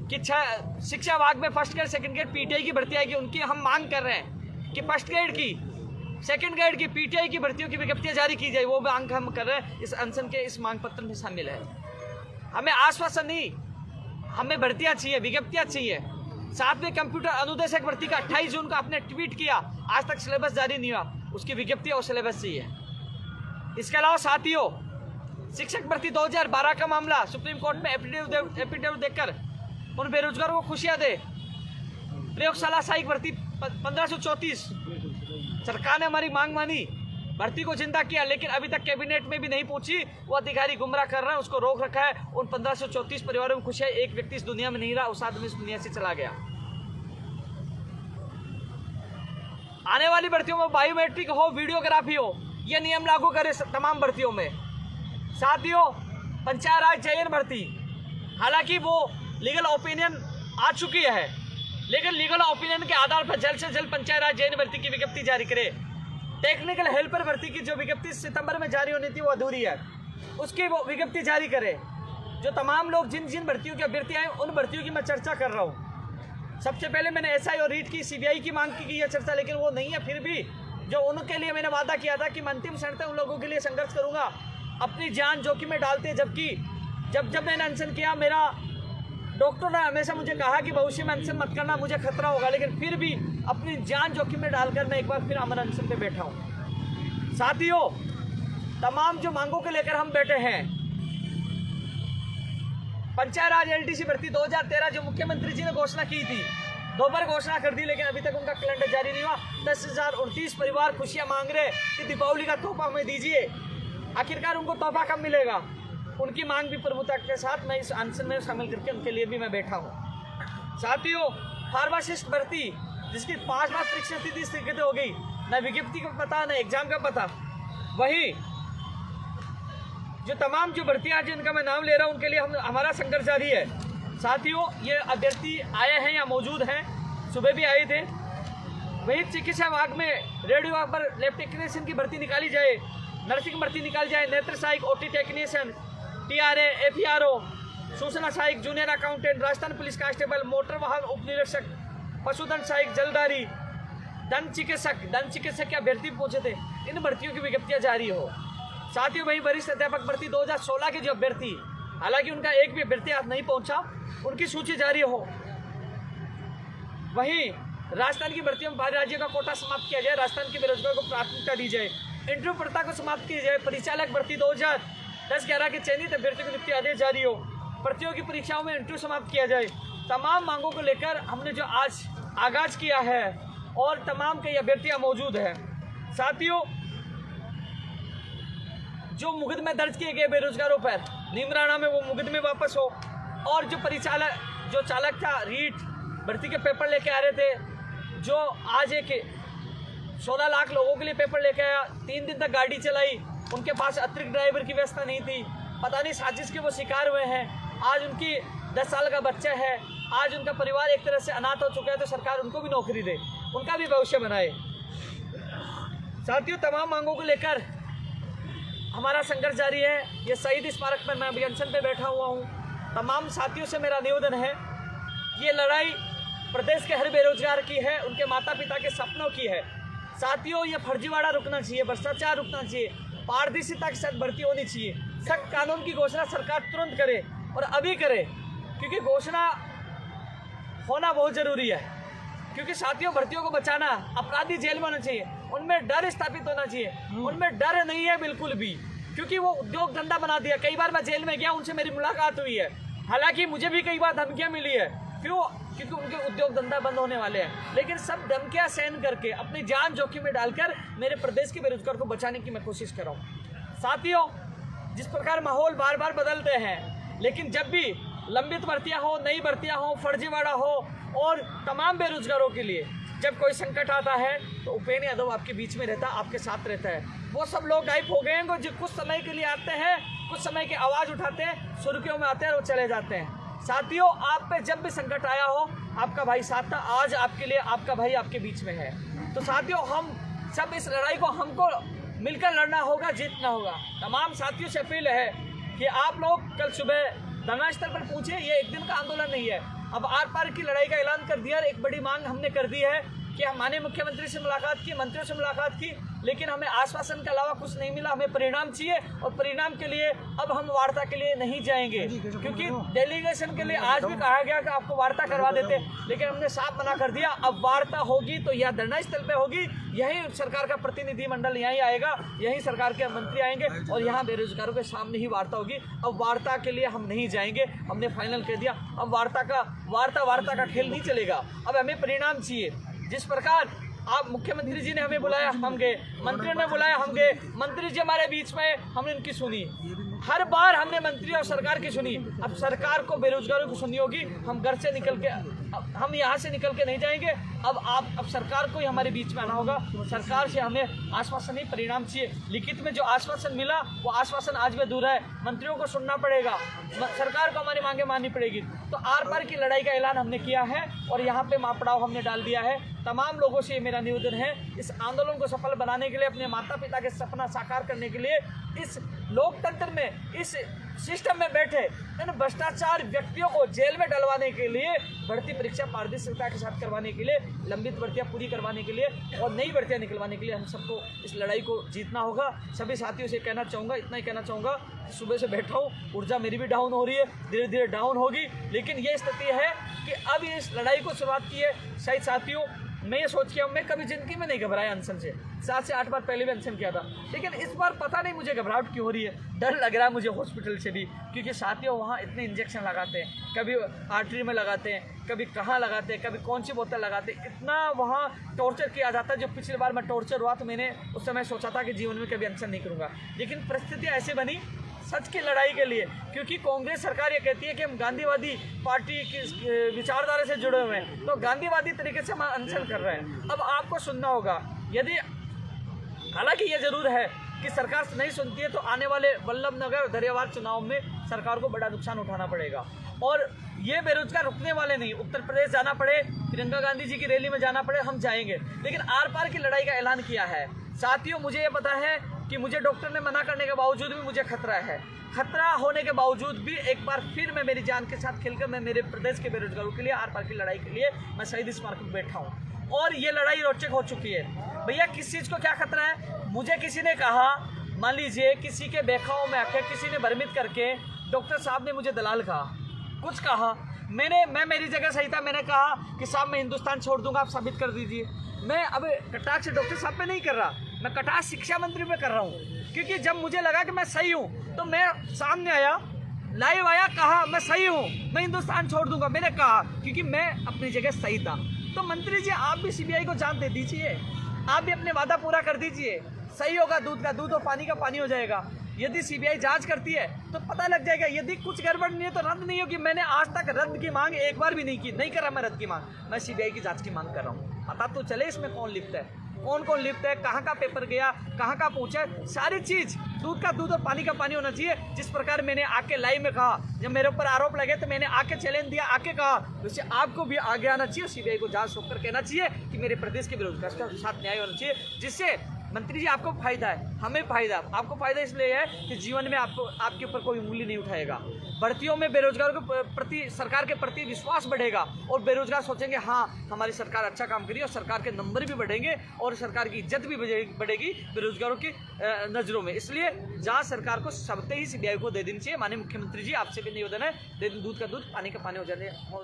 कि शिक्षा विभाग में first grade second grade PTI की भर्ती आएगी, उनकी हम मांग कर रहे हैं कि फर्स्ट ग्रेड की सेकंड ग्रेड की पीटीआई की भर्तियों की विज्ञप्तियां जारी की जाए। वो मांग हम कर रहे हैं, इस अनशन के इस मांग पत्र में शामिल है। हमें आश्वासन नहीं, हमें भर्तियां चाहिए, विज्ञप्तियां चाहिए। साथ में कंप्यूटर अनुदेशक भर्ती का 28 जून को आपने ट्वीट किया, आज तक सिलेबस जारी नहीं हुआ, उसकी विज्ञप्ति और सिलेबस चाहिए। इसके अलावा साथियों, शिक्षक भर्ती 2012 का मामला सुप्रीम कोर्ट में एफिडेविट देकर उन बेरोजगारों को खुशियां दे। प्रयोगशाला सहायक भर्ती 1534, सरकार ने हमारी मांग मानी, भर्ती को जिंदा किया, लेकिन अभी तक कैबिनेट में भी नहीं पहुंची। वो अधिकारी गुमराह कर रहे हैं, उसको रोक रखा है। उन 1534 परिवारों में खुशियां, एक व्यक्ति इस दुनिया में नहीं रहा, उस आदमी इस दुनिया से चला गया। आने वाली भर्तियों में बायोमेट्रिक हो, वीडियोग्राफी हो, यह नियम लागू करे तमाम भर्तियों में। साथियों, पंचायत राज चयन भर्ती, हालांकि वो लीगल ओपिनियन आ चुकी है, लेकिन लीगल ओपिनियन के आधार पर जल्द से जल्द पंचायत राज चयन भर्ती की विज्ञप्ति जारी करे। टेक्निकल हेल्पर भर्ती की जो विज्ञप्ति सितंबर में जारी होनी थी वो अधूरी है, उसकी वो विज्ञप्ति जारी करे। जो तमाम लोग जिन जिन भर्तियों के अभ्यर्थी आए, उन भर्तियों की मैं चर्चा कर रहा हूँ। सबसे पहले मैंने एसआई और रीट की, सीबीआई की मांग की है चर्चा, लेकिन वो नहीं है। फिर भी जो उनके लिए मैंने वादा किया था कि मैं अंतिम क्षण तक उन लोगों के लिए संघर्ष करूंगा, अपनी जान जोखिम में डालते। जबकि जब मैंने अनशन किया, मेरा डॉक्टर ने हमेशा मुझे कहा कि भविष्य में अनशन मत करना, मुझे खतरा होगा, लेकिन फिर भी अपनी जान जोखिम में डालकर मैं एक बार फिर अमर अनशन पे बैठा हूँ। साथियों, तमाम जो मांगों को लेकर हम बैठे हैं, पंचायत राज एलटीसी भर्ती 2013 जो मुख्यमंत्री जी ने घोषणा की थी, 2 बार घोषणा कर दी, लेकिन अभी तक उनका कैलेंडर जारी नहीं हुआ। 10,029 परिवार खुशियां मांग रहे कि दीपावली का तोहफा हमें दीजिए। आखिरकार उनको तोहफा कब मिलेगा? उनकी मांग भी प्रमुखता के साथ मैं इस अनशन में शामिल करके उनके लिए भी मैं बैठा हूँ। साथियों, फार्मासिस्ट भर्ती जिसकी 5 बार परीक्षा स्थिति स्थगित हो गई, न विज्ञप्ति का पता न एग्जाम का पता। वही जो तमाम जो भर्तियां जिनका मैं नाम ले रहा हूं, उनके लिए हमारा संघर्ष जारी है। साथियों, ये अभ्यर्थी आए हैं या मौजूद हैं, सुबह भी आए थे। वही चिकित्सा विभाग में रेडियो विभाग पर लैब टेक्नीशियन की भर्ती निकाली जाए, नर्सिंग भर्ती निकाली जाए, नेत्र सहायक, ओटी टेक्नीशियन, टीआरए, एफईआरओ, सूचना सहायक, junior accountant, Rajasthan police constable, motor वाहन उप निरीक्षक, पशुधन सहायक, जलदारी, दंत चिकित्सक के अभ्यर्थी पहुंचे थे। इन भर्तियों की विज्ञप्तियां जारी हो। साथियों, वही वरिष्ठ अध्यापक भर्ती 2016 के जो अभ्यर्थी, हालांकि उनका एक भी अभ्यर्थी आज नहीं पहुंचा, उनकी सूची जारी हो। वहीं राजस्थान की भर्तियों में बाहरी राज्यों का कोटा समाप्त किया जाए, राजस्थान के बेरोजगारों को प्राथमिकता दी जाए, इंटरव्यू प्रथा को समाप्त की जाए, परिचालक भर्ती 2010-11 के चयनित अभ्यर्थियों को नियुक्ति आदेश जारी हो, भर्तियों की परीक्षाओं में इंटरव्यू समाप्त किया जाए। तमाम मांगों को लेकर हमने जो आज आगाज किया है और तमाम कई अभ्यर्थियां मौजूद हैं। साथियों, जो मुकदमे दर्ज किए गए बेरोजगारों पर, नीमराणा में वो मुकदमे वापस हो, और जो जो चालक था रीट भर्ती के पेपर लेके आ रहे थे, जो आज एक 16 लाख लोगों के लिए पेपर लेके आया, 3 दिन तक गाड़ी चलाई, उनके पास अतिरिक्त ड्राइवर की व्यवस्था नहीं थी, पता नहीं साजिश के वो शिकार हुए हैं। आज उनकी 10 साल का बच्चा है, आज उनका परिवार एक तरह से अनाथ हो चुका है, तो सरकार उनको भी नौकरी दे, उनका भी भविष्य बनाए। साथियों, तमाम मांगों को लेकर हमारा संघर्ष जारी है। ये शहीद स्मारक पर मैं अभियान पे बैठा हुआ हूँ। तमाम साथियों से मेरा निवेदन है, ये लड़ाई प्रदेश के हर बेरोजगार की है, उनके माता पिता के सपनों की है। साथियों, ये फर्जीवाड़ा रुकना चाहिए, भ्रष्टाचार रुकना चाहिए, पारदर्शिता के साथ भर्ती होनी चाहिए। सख्त कानून की घोषणा सरकार तुरंत करे और अभी करे, क्योंकि घोषणा होना बहुत जरूरी है। क्योंकि साथियों, भर्तियों को बचाना, अपराधी जेल में होना चाहिए, उनमें डर स्थापित होना चाहिए। उनमें डर नहीं है बिल्कुल भी, क्योंकि वो उद्योग धंधा बना दिया। कई बार मैं जेल में गया, उनसे मेरी मुलाकात हुई है, हालांकि मुझे भी कई बार धमकियां मिली है। क्यों? क्योंकि उनके उद्योग धंधा बंद होने वाले हैं, लेकिन सब धमकियां सहन करके अपनी जान जोखिम में डालकर मेरे प्रदेश के बेरोजगार को बचाने की मैं कोशिश कर रहा हूँ। साथियों, जिस प्रकार माहौल बार बार बदलते हैं, लेकिन जब भी लंबित भर्तियां हो, नई भर्तियां हो, फर्जीवाड़ा हो, और तमाम बेरोजगारों के लिए जब कोई संकट आता है, तो उपेंद्र यादव आपके बीच में रहता है, आपके साथ रहता है। वो सब लोग गायब हो गए हैं जो कुछ समय के लिए आते हैं, कुछ समय की आवाज़ उठाते हैं, सुर्खियों में आते हैं और चले जाते हैं। साथियों, आप पे जब भी संकट आया हो, आपका भाई साथ था, आज आपके लिए आपका भाई आपके बीच में है। तो साथियों, हम सब इस लड़ाई को हमको मिलकर लड़ना होगा, जीतना होगा। तमाम साथियों से अपील है कि आप लोग कल सुबह धरना स्थल पर पहुंचे। ये एक दिन का आंदोलन नहीं है। अब आर पार की लड़ाई का ऐलान कर दिया। एक बड़ी मांग हमने कर दी है कि हम माननीय मुख्यमंत्री से मुलाकात की, मंत्रियों से मुलाकात की, लेकिन हमें आश्वासन के अलावा कुछ नहीं मिला। हमें परिणाम चाहिए और परिणाम के लिए अब हम वार्ता के लिए नहीं जाएंगे, क्योंकि डेलीगेशन के लिए आज भी कहा गया कि आपको वार्ता करवा देते, लेकिन हमने साफ मना कर दिया। अब वार्ता होगी तो यह धरना स्थल पे होगी, यही सरकार का प्रतिनिधिमंडल यहीं आएगा, यही सरकार के मंत्री आएंगे और यहाँ बेरोजगारों के सामने ही वार्ता होगी। अब वार्ता के लिए हम नहीं जाएंगे, हमने फाइनल कर दिया। अब वार्ता का खेल नहीं चलेगा। अब हमें परिणाम चाहिए। जिस प्रकार आप मुख्यमंत्री जी ने हमें बुलाया हम गए, मंत्रियों ने बुलाया हम गए, मंत्री जी हमारे बीच में हमने उनकी सुनी। हर बार हमने मंत्री और सरकार की सुनी। अब सरकार को बेरोजगारों की सुननी होगी। हम घर से निकल के, हम यहाँ से निकल के नहीं जाएंगे। अब सरकार को ही हमारे बीच में आना होगा। सरकार से हमें आश्वासन ही परिणाम चाहिए। लिखित में जो आश्वासन मिला वो आश्वासन आज भी अधूरा है। मंत्रियों को सुनना पड़ेगा, सरकार को हमारी मांगे माननी पड़ेगी। तो आर पार की लड़ाई का ऐलान हमने किया है और यहाँ पे मापड़ाव हमने डाल दिया है। तमाम लोगों से मेरा निवेदन है, इस आंदोलन को सफल बनाने के लिए, अपने माता पिता के सपना साकार करने के लिए, इस लोकतंत्र में, इस सिस्टम में बैठे इन भ्रष्टाचार व्यक्तियों को जेल में डलवाने के लिए, भर्ती परीक्षा पारदर्शिता के साथ करवाने के लिए, लंबित भर्तियां पूरी करवाने के लिए और नई भर्तियां निकलवाने के लिए हम सबको इस लड़ाई को जीतना होगा। सभी साथियों से कहना चाहूँगा, इतना ही कहना चाहूँगा, सुबह से बैठा हूँ, ऊर्जा मेरी भी डाउन हो रही है, धीरे धीरे डाउन होगी, लेकिन ये स्थिति है कि अब इस लड़ाई को शुरुआत की है। शायद साथियों, मैं ये सोच के मैं कभी जिंदगी में नहीं घबराया अनशन से। 7 से 8 बार पहले भी अनशन किया था, लेकिन इस बार पता नहीं मुझे घबराहट क्यों हो रही है। डर लग रहा है मुझे हॉस्पिटल से भी, क्योंकि साथियों वहाँ इतने इंजेक्शन लगाते हैं, कभी आर्टरी में लगाते हैं, कभी कहाँ लगाते हैं, कभी कौन सी बोतल लगाते हैं। इतना वहाँ टॉर्चर किया जाता है। जो पिछली बार मैं टॉर्चर हुआ तो मैंने उस समय सोचा था कि जीवन में कभी अनशन नहीं करूँगा, लेकिन परिस्थिति ऐसे बनी सच की लड़ाई के लिए, क्योंकि कांग्रेस सरकार ये कहती है कि हम गांधीवादी पार्टी की विचारधारा से जुड़े हुए हैं, तो गांधीवादी तरीके से हम अनशन कर रहे हैं। अब आपको सुनना होगा, यदि हालांकि ये जरूर है कि सरकार नहीं सुनती है तो आने वाले वल्लभनगर दरियावार चुनाव में सरकार को बड़ा नुकसान उठाना पड़ेगा। और ये बेरोजगार रुकने वाले नहीं। उत्तर प्रदेश जाना पड़े, प्रियंका गांधी जी की रैली में जाना पड़े, हम जाएंगे, लेकिन आर पार की लड़ाई का ऐलान किया है। साथियों, मुझे ये पता है कि मुझे डॉक्टर ने मना करने के बावजूद भी मुझे खतरा है। खतरा होने के बावजूद भी एक बार फिर मैं मेरी जान के साथ खेलकर मैं मेरे प्रदेश के बेरोजगारों के लिए, आर पार की लड़ाई के लिए मैं शहीद स्मारक पर बैठा हूँ। और ये लड़ाई रोचक हो चुकी है। भैया, किस चीज़ को क्या खतरा है? मुझे किसी ने कहा, मान लीजिए किसी के बेखाओं में आके किसी ने भ्रमित करके, डॉक्टर साहब ने मुझे दलाल कहा, कुछ कहा, मैं मेरी जगह सही था। मैंने कहा कि साहब मैं हिंदुस्तान छोड़ दूंगा, आप साबित कर दीजिए। मैं अब कटाक्ष से डॉक्टर साहब पे नहीं कर रहा, मैं कटाक्ष शिक्षा मंत्री पे कर रहा हूँ, क्योंकि जब मुझे लगा कि मैं सही हूँ तो मैं सामने आया, लाइव आया, कहा मैं सही हूँ, मैं हिंदुस्तान छोड़ दूंगा। मैंने कहा क्योंकि मैं अपनी जगह सही था। तो मंत्री जी, आप भी सीबीआई को जान दे दीजिए, आप भी अपने वादा पूरा कर दीजिए। सही होगा, दूध का दूध और पानी का पानी हो जाएगा। यदि सीबीआई जांच करती है तो पता लग जाएगा। यदि कुछ गड़बड़ नहीं है तो रद्द नहीं होगी। मैंने आज तक रद्द की मांग एक बार भी नहीं की, नहीं करा मैं रद्द की मांग। मैं सीबीआई की जांच की मांग कर रहा हूँ। पता तो चले इसमें कौन लिप्त है, कौन कौन लिप्त है, कहाँ का पेपर गया, कहाँ का पहुँचा, सारी चीज़ दूध का दूध और पानी का पानी होना चाहिए। जिस प्रकार मैंने आके लाइव में कहा, जब मेरे ऊपर आरोप लगे तो मैंने आके चैलेंज दिया, आके कहा, वैसे आपको भी आगे आना चाहिए, सीबीआई को जांच होकर कहना चाहिए कि मेरे प्रदेश के बेरोजगार के साथ न्याय होना चाहिए, जिससे मंत्री जी आपको फायदा है, हमें फायदा। आपको फायदा इसलिए है कि जीवन में आपके ऊपर कोई उंगली नहीं उठाएगा। भर्तियों में बेरोजगारों के प्रति, सरकार के प्रति विश्वास बढ़ेगा और बेरोजगार सोचेंगे हाँ हमारी सरकार अच्छा काम करी, और सरकार के नंबर भी बढ़ेंगे और सरकार की इज्जत भी बढ़ेगी बेरोजगारों की नज़रों में। इसलिए जांच सरकार को सबसे ही सीबीआई को दे देनी चाहिए। माननीय मुख्यमंत्री जी, आपसे भी निवेदन है, दे दूध का दूध पानी का पानी हो जाने।